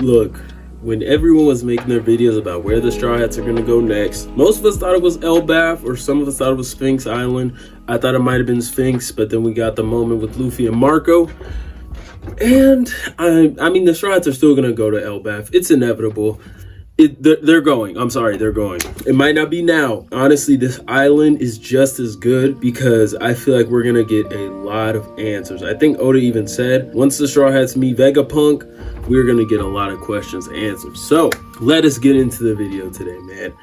Look, when everyone was making their videos about where the Straw Hats are going to go next, most of us thought it was Elbaf, or some of us thought it was Sphinx Island. I thought it might have been Sphinx, but then we got the moment with Luffy and Marco. And I mean, the Straw Hats are still going to go to Elbaf. It's inevitable. They're going. I'm sorry, they're going. It might not be now. Honestly, this island is just as good because I feel like we're gonna get a lot of answers. I think Oda even said once the Straw Hats meet Vegapunk, we're gonna get a lot of questions answered. So let us get into the video today, man.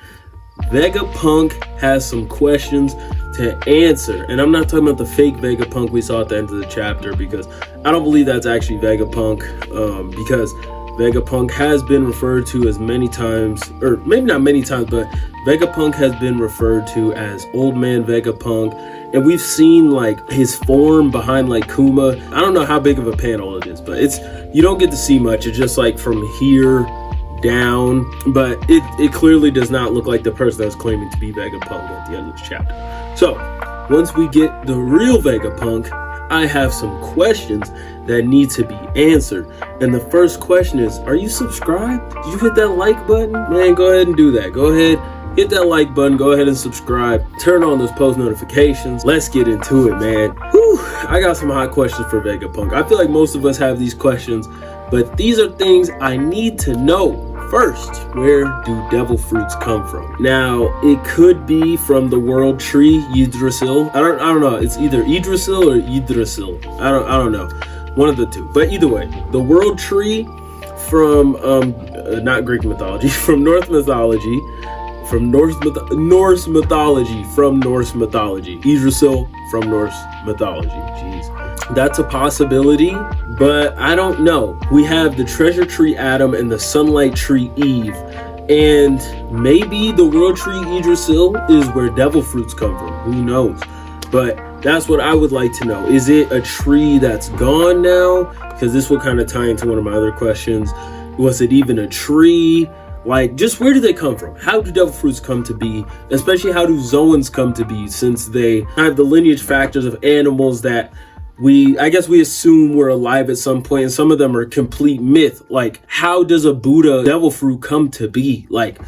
Vegapunk has some questions to answer, and I'm not talking about the fake Vegapunk we saw at the end of the chapter, because I don't believe that's actually Vegapunk, because Vegapunk has been referred to as many times, or maybe not many times, but Vegapunk has been referred to as Old Man Vegapunk, and we've seen like his form behind like Kuma. I don't know how big of a panel it is, but you don't get to see much. It's just like from here down, but it clearly does not look like the person that's claiming to be Vegapunk at the end of this chapter. So once we get the real Vegapunk, I have some questions that need to be answered. And the first question is, are you subscribed? Did you hit that like button? Man, go ahead and do that. Go ahead, hit that like button, go ahead and subscribe. Turn on those post notifications. Let's get into it, man. Whew, I got some hot questions for Vegapunk. I feel like most of us have these questions, but these are things I need to know. First, where do devil fruits come from? Now, it could be from the world tree, Yggdrasil. I don't know. It's either Yggdrasil or Yggdrasil. I don't know. One of the two. But either way, the world tree from not Greek mythology, from Norse mythology. Yggdrasil from Norse mythology. Jeez. That's a possibility, but I don't know. We have the treasure tree Adam and the sunlight tree Eve, and maybe the world tree Yggdrasil is where devil fruits come from. Who knows? But that's what I would like to know. Is it a tree that's gone now? Because this will kind of tie into one of my other questions. Was it even a tree? Like, just where do they come from? How do devil fruits come to be? Especially how do Zoans come to be, since they have the lineage factors of animals that I guess we assume were alive at some point, and some of them are complete myth. Like, how does a Buddha devil fruit come to be? Like,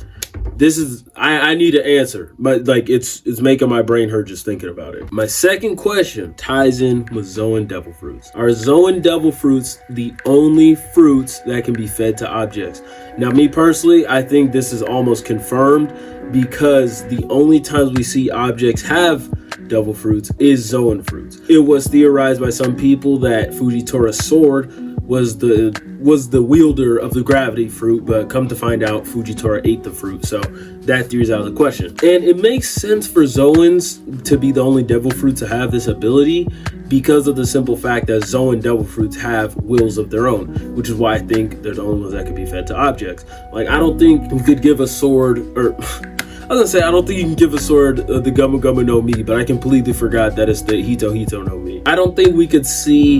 this is, I need an answer, but like it's making my brain hurt just thinking about it. My second question ties in with Zoan devil fruits. Are Zoan devil fruits the only fruits that can be fed to objects? Now, me personally, I think this is almost confirmed, because the only times we see objects have devil fruits is Zoan fruits. It was theorized by some people that Fujitori's sword was the wielder of the gravity fruit, but come to find out Fujitora ate the fruit, so that theory's out of the question. And it makes sense for Zoans to be the only devil fruit to have this ability, because of the simple fact that Zoan devil fruits have wills of their own, which is why I think they're the only ones that can be fed to objects. Like, I don't think we could give a sword, or I was gonna say, I don't think you can give a sword the Gumma Gumma no Mi, but I completely forgot that it's the Hito Hito no Mi. I don't think we could see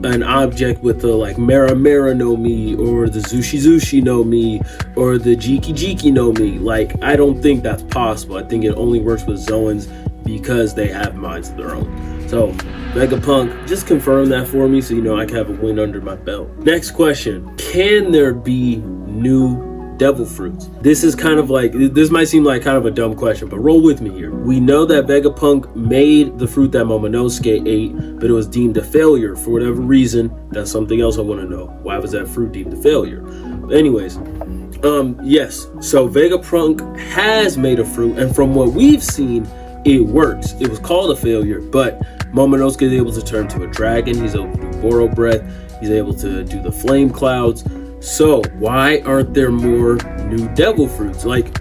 an object with the like Mera Mera no Mi, or the Zushi Zushi no Mi, or the Jiki Jiki no Mi. Like, I don't think that's possible. I think it only works with Zoans because they have minds of their own. So, Vegapunk, just confirm that for me so you know I can have a win under my belt. Next question. Can there be new devil fruits? This is kind of like, this might seem like kind of a dumb question, but roll with me here. We know that Vegapunk made the fruit that Momonosuke ate, but it was deemed a failure for whatever reason. That's something else I want to know. Why was that fruit deemed a failure? Anyways, yes, so Vegapunk has made a fruit, and from what we've seen, it works. It was called a failure, but Momonosuke is able to turn to a dragon. He's able to do Boro breath. He's able to do the flame clouds. So why aren't there more new devil fruits? Like,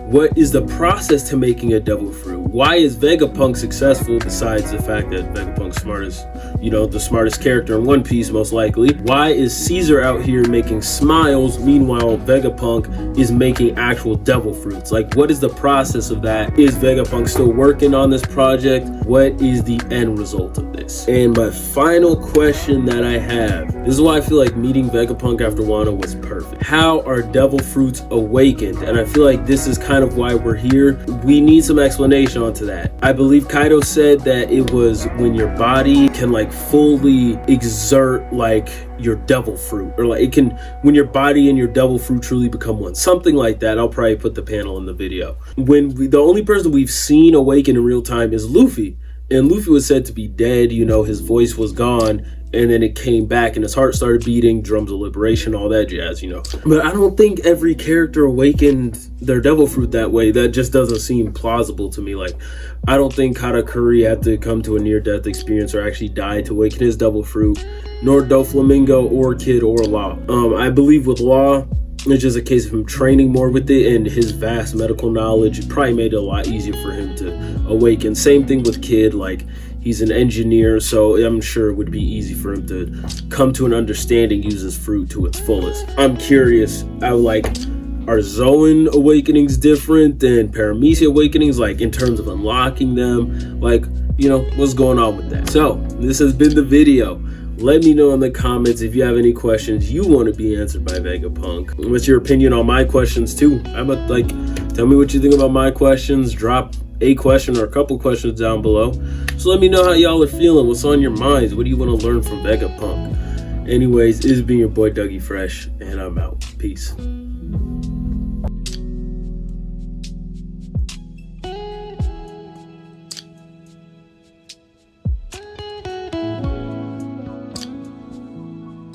what is the process to making a devil fruit? Why is Vegapunk successful, besides the fact that Vegapunk's the smartest character in One Piece, most likely? Why is Caesar out here making smiles, meanwhile Vegapunk is making actual devil fruits? Like, what is the process of that? Is Vegapunk still working on this project? What is the end result of this? this. And my final question that I have, this is why I feel like meeting Vegapunk after Wano was perfect. How are devil fruits awakened? And I feel like this is kind of why we're here. We need some explanation onto that. I believe Kaido said that it was when your body can like fully exert like your devil fruit, or like it can, when your body and your devil fruit truly become one, something like that. I'll probably put the panel in the video. The only person we've seen awaken in real time is Luffy, and Luffy was said to be dead. You know, his voice was gone, and then it came back and his heart started beating, drums of liberation, all that jazz, you know. But I don't think every character awakened their devil fruit that way. That just doesn't seem plausible to me. Like, I don't think Katakuri had to come to a near-death experience or actually die to awaken his devil fruit, nor Doflamingo or Kid or Law. I believe with Law, it's just a case of him training more with it, and his vast medical knowledge probably made it a lot easier for him to awaken. Same thing with Kid, like, he's an engineer, so I'm sure it would be easy for him to come to an understanding, use his fruit to its fullest. I'm curious, are Zoan awakenings different than Paramecia awakenings, like in terms of unlocking them? Like, you know, what's going on with that? So, this has been the video. Let me know in the comments if you have any questions you want to be answered by Vegapunk. What's your opinion on my questions too? Tell me what you think about my questions. Drop a question or a couple questions down below. So let me know how y'all are feeling. What's on your minds? What do you want to learn from Vegapunk? Anyways, this has been your boy Dougie Fresh, and I'm out. Peace.